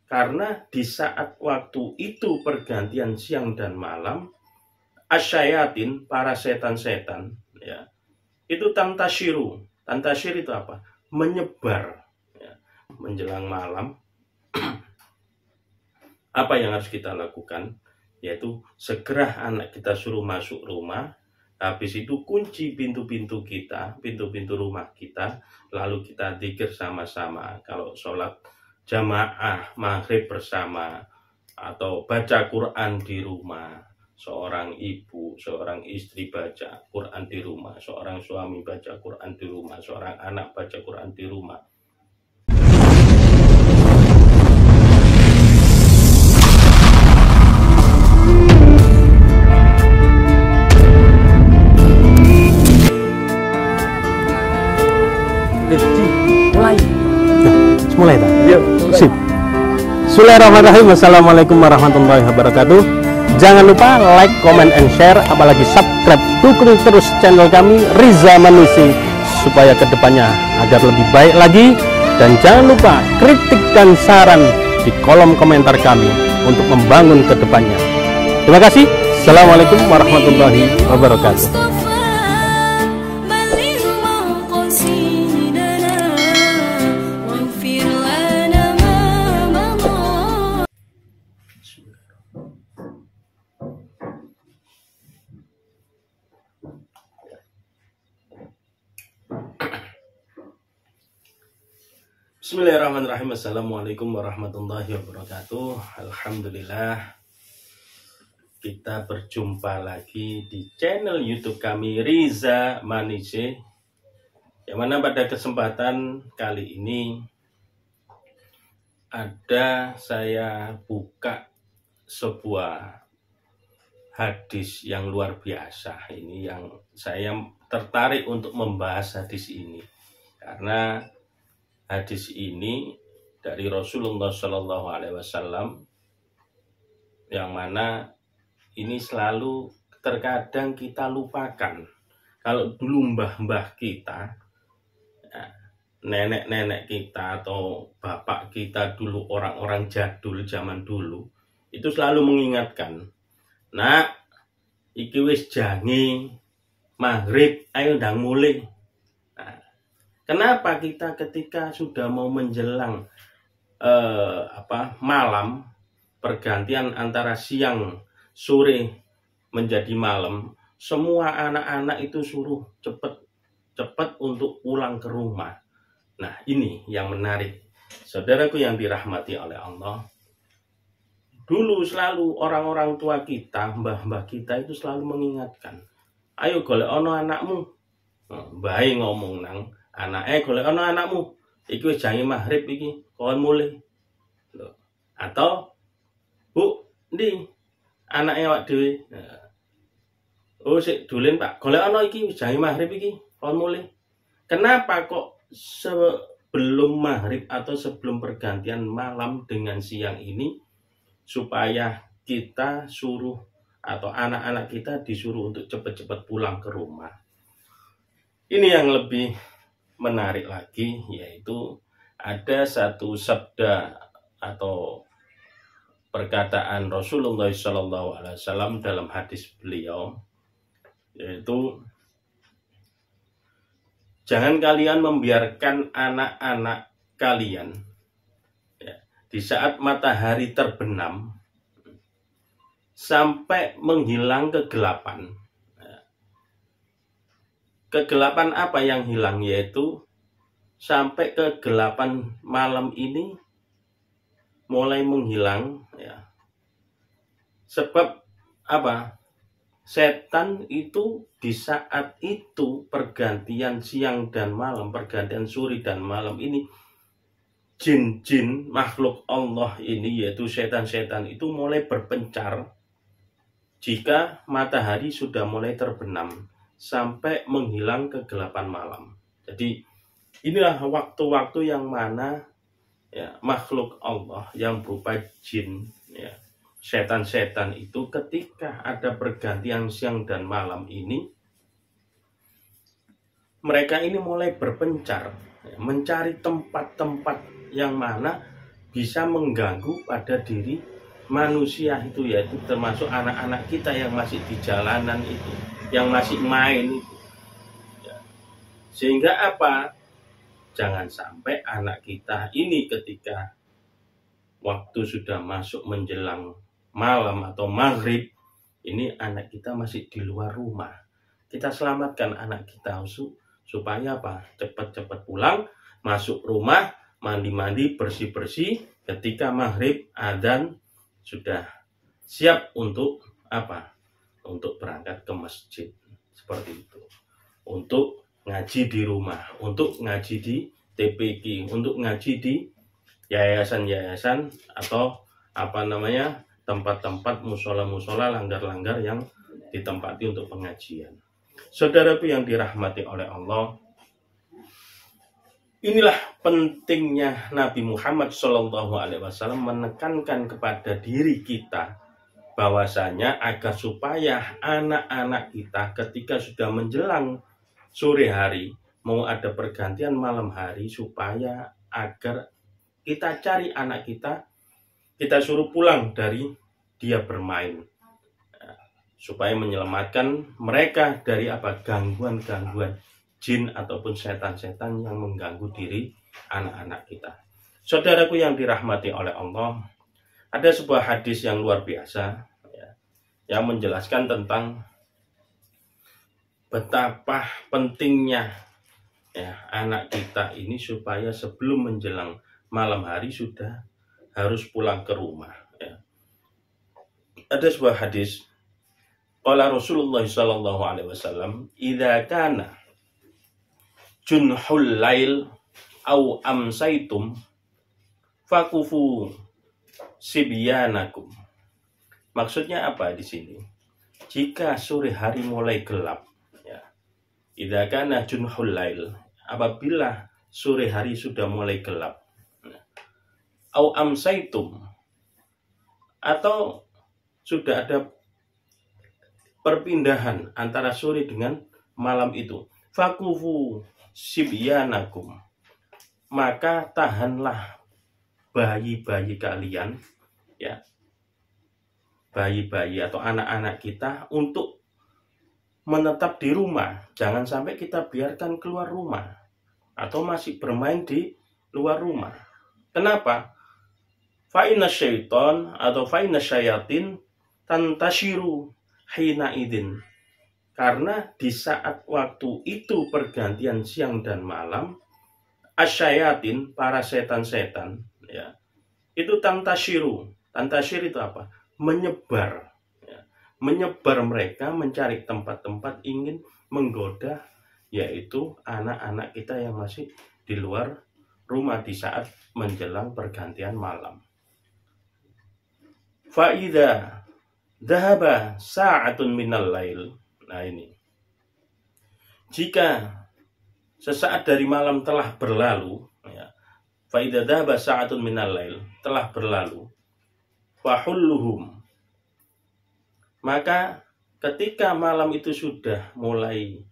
Karena di saat waktu itu pergantian siang dan malam, asyayatin, para setan-setan, ya, itu tantashiru. Tantashir itu apa? Menyebar, ya. Menjelang malam, apa yang harus kita lakukan? Yaitu segera anak kita suruh masuk rumah, habis itu kunci pintu-pintu kita, pintu-pintu rumah kita, lalu kita dzikir sama-sama. Kalau sholat jamaah maghrib bersama, atau baca Quran di rumah, seorang ibu, seorang istri baca Quran di rumah, seorang suami baca Quran di rumah, seorang anak baca Quran di rumah. Mulai tak? Yuk, sip. Bismillahirrahmanirrahim. Assalamualaikum warahmatullahi wabarakatuh. Jangan lupa like, comment, and share, apalagi subscribe. Dukung terus channel kami Riza Manusi supaya kedepannya agar lebih baik lagi. Dan jangan lupa kritik dan saran di kolom komentar kami untuk membangun kedepannya. Terima kasih. Assalamualaikum warahmatullahi wabarakatuh. Bismillahirrahmanirrahim. Assalamualaikum warahmatullahi wabarakatuh. Alhamdulillah, kita berjumpa lagi di channel YouTube kami Riza Manusi, yang mana pada kesempatan kali ini saya buka sebuah hadis yang luar biasa. Ini yang saya tertarik untuk membahas hadis ini karena hadis ini dari Rasulullah Shallallahu Alaihi Wasallam, yang mana ini selalu terkadang kita lupakan. Kalau dulu mbah-mbah kita, nenek-nenek kita atau bapak kita dulu, orang-orang jadul zaman dulu, itu selalu mengingatkan, nak, iki wis jangi maghrib, ayo ndang mulih. Kenapa kita ketika sudah mau menjelang malam, pergantian antara siang sore menjadi malam, semua anak-anak itu suruh cepat untuk pulang ke rumah. Nah, ini yang menarik, saudaraku yang dirahmati oleh Allah. Dulu selalu orang-orang tua kita, mbah-mbah kita itu selalu mengingatkan, ayo golek ono anakmu. Bae ngomong nang golek ono anakmu, iki wis jange maghrib iki, kon mulih. Atau Bu, ndi anake awak dhewe? Oh, sik dolen Pak, golek ono iki wis jange maghrib iki, kon mulih. Kenapa kok sebelum maghrib atau sebelum pergantian malam dengan siang ini, supaya kita suruh atau anak-anak kita disuruh untuk cepat-cepat pulang ke rumah? Ini yang lebih menarik lagi, yaitu ada satu sabda atau perkataan Rasulullah SAW dalam hadis beliau, yaitu jangan kalian membiarkan anak-anak kalian di saat matahari terbenam sampai menghilang kegelapan. Kegelapan apa yang hilang? Yaitu sampai kegelapan malam ini mulai menghilang, ya. Sebab apa? Setan itu di saat itu pergantian siang dan malam, pergantian sore dan malam ini, jin-jin makhluk Allah ini, yaitu setan-setan itu mulai berpencar jika matahari sudah mulai terbenam sampai menghilang kegelapan malam. Jadi inilah waktu-waktu yang mana, ya, makhluk Allah yang berupa jin, ya, setan-setan itu ketika ada pergantian siang dan malam ini, mereka ini mulai berpencar, ya, mencari tempat-tempat yang mana bisa mengganggu pada diri manusia itu, yaitu termasuk anak-anak kita yang masih di jalanan itu, yang masih main itu. Sehingga apa? Jangan sampai anak kita ini ketika waktu sudah masuk menjelang malam atau maghrib, ini anak kita masih di luar rumah. Kita selamatkan anak kita supaya apa? Cepat-cepat pulang, masuk rumah, mandi-mandi, bersih-bersih. Ketika maghrib adzan sudah siap untuk apa? Untuk berangkat ke masjid. Seperti itu. Untuk ngaji di rumah, untuk ngaji di TPQ, untuk ngaji di yayasan-yayasan atau apa namanya tempat-tempat musola-musola, langgar-langgar yang ditempati untuk pengajian. Saudaraku yang dirahmati oleh Allah, inilah pentingnya Nabi Muhammad SAW menekankan kepada diri kita bahwasanya agar supaya anak-anak kita ketika sudah menjelang sore hari, mau ada pergantian malam hari, supaya agar kita cari anak kita suruh pulang dari dia bermain, supaya menyelamatkan mereka dari apa? Gangguan-gangguan jin ataupun setan-setan yang mengganggu diri anak-anak kita. Saudaraku yang dirahmati oleh Allah, ada sebuah hadis yang luar biasa yang menjelaskan tentang betapa pentingnya anak kita ini supaya sebelum menjelang malam hari sudah harus pulang ke rumah. Ada sebuah hadis, qala Rasulullah sallallahu alaihi wasallam, idza kana junhul lail au amsaitum fakufu sibyanakum. Maksudnya apa di sini? Jika sore hari mulai gelap, idza kana junhul lail, apabila sore hari sudah mulai gelap, au amsaitum, atau sudah ada perpindahan antara sore dengan malam itu, fakufu sibyanakum, maka tahanlah bayi-bayi kalian, bayi-bayi atau anak-anak kita untuk menetap di rumah. Jangan sampai kita biarkan keluar rumah atau masih bermain di luar rumah. Kenapa? Fa'inna syaiton atau fa'inna syayatin tantashiru hina idin. Karena di saat waktu itu pergantian siang dan malam, asyayatin, para setan-setan, itu tantashiru. Tantashir itu apa? Menyebar. Menyebar, mereka mencari tempat-tempat ingin menggoda, yaitu anak-anak kita yang masih di luar rumah di saat menjelang pergantian malam. Fa'idha dhahaba sa'atun minal lail. Nah ini, jika sesaat dari malam telah berlalu, fa'idha dhahaba sa'atun minal lail, telah berlalu, fahulluhum, maka ketika malam itu sudah mulai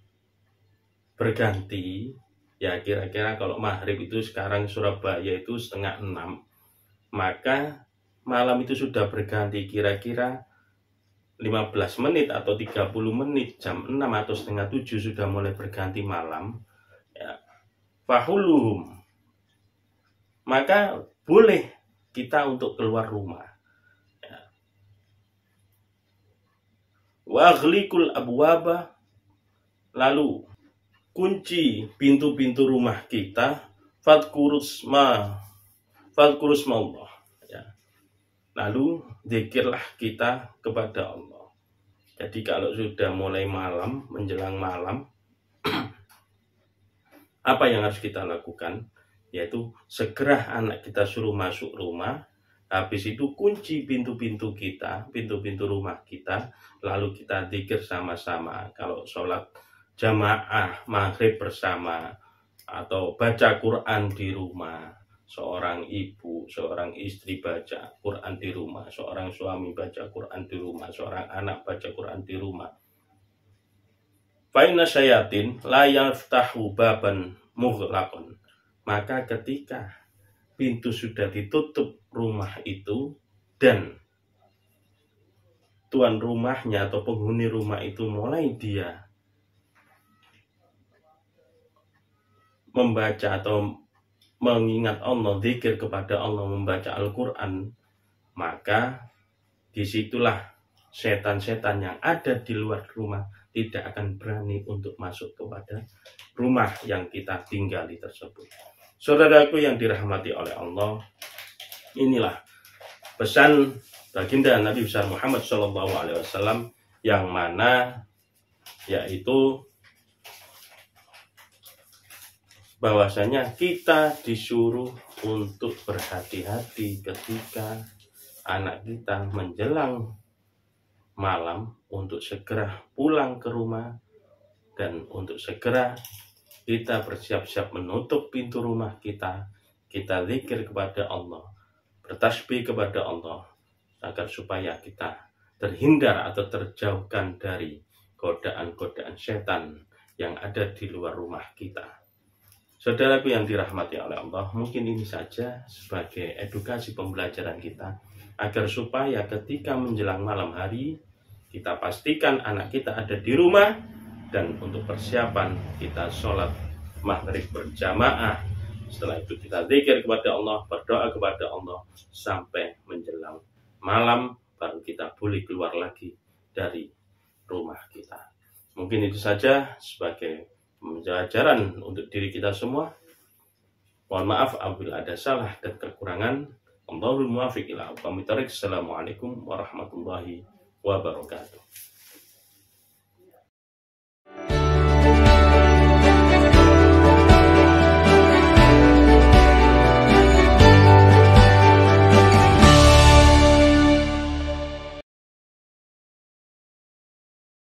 berganti, kira-kira kalau maghrib itu sekarang Surabaya itu 5:30, maka malam itu sudah berganti kira-kira 15 menit atau 30 menit, jam 6 atau 6:30 sudah mulai berganti malam, fahuluhum, maka boleh kita untuk keluar rumah. Waghliqul abwaba, lalu kunci pintu-pintu rumah kita, fadhkurusmallah, lalu zikirlah kita kepada Allah. Jadi kalau sudah mulai malam, menjelang malam, apa yang harus kita lakukan? Yaitu segera anak kita suruh masuk rumah. Habis itu kunci pintu-pintu kita, pintu-pintu rumah kita, lalu kita zikir sama-sama. Kalau sholat jamaah maghrib bersama, atau baca Quran di rumah, seorang ibu, seorang istri baca Quran di rumah, seorang suami baca Quran di rumah, seorang anak baca Quran di rumah. Fa'inna syayatin la yaftahu baban mughlaqun, maka ketika pintu sudah ditutup rumah itu dan tuan rumahnya atau penghuni rumah itu mulai dia membaca atau mengingat Allah, zikir kepada Allah, membaca Al-Quran, maka disitulah setan-setan yang ada di luar rumah tidak akan berani untuk masuk kepada rumah yang kita tinggali tersebut. Saudaraku yang dirahmati oleh Allah, inilah pesan baginda Nabi besar Muhammad SAW yang mana yaitu bahwasanya kita disuruh untuk berhati-hati ketika anak kita menjelang malam untuk segera pulang ke rumah dan untuk segera kita bersiap-siap menutup pintu rumah kita zikir kepada Allah, bertasbih kepada Allah agar supaya kita terhindar atau terjauhkan dari godaan-godaan setan yang ada di luar rumah kita. Saudaraku yang dirahmati oleh Allah, mungkin ini saja sebagai edukasi pembelajaran kita agar supaya ketika menjelang malam hari kita pastikan anak kita ada di rumah dan untuk persiapan kita sholat maghrib berjamaah. Setelah itu kita zikir kepada Allah, berdoa kepada Allah sampai menjelang malam baru kita boleh keluar lagi dari rumah kita. Mungkin itu saja sebagai pembelajaran untuk diri kita semua. Mohon maaf apabila ada salah dan kekurangan. Allahul muwaffiq ila aqwamit thoriq. Assalamualaikum warahmatullahi wabarakatuh.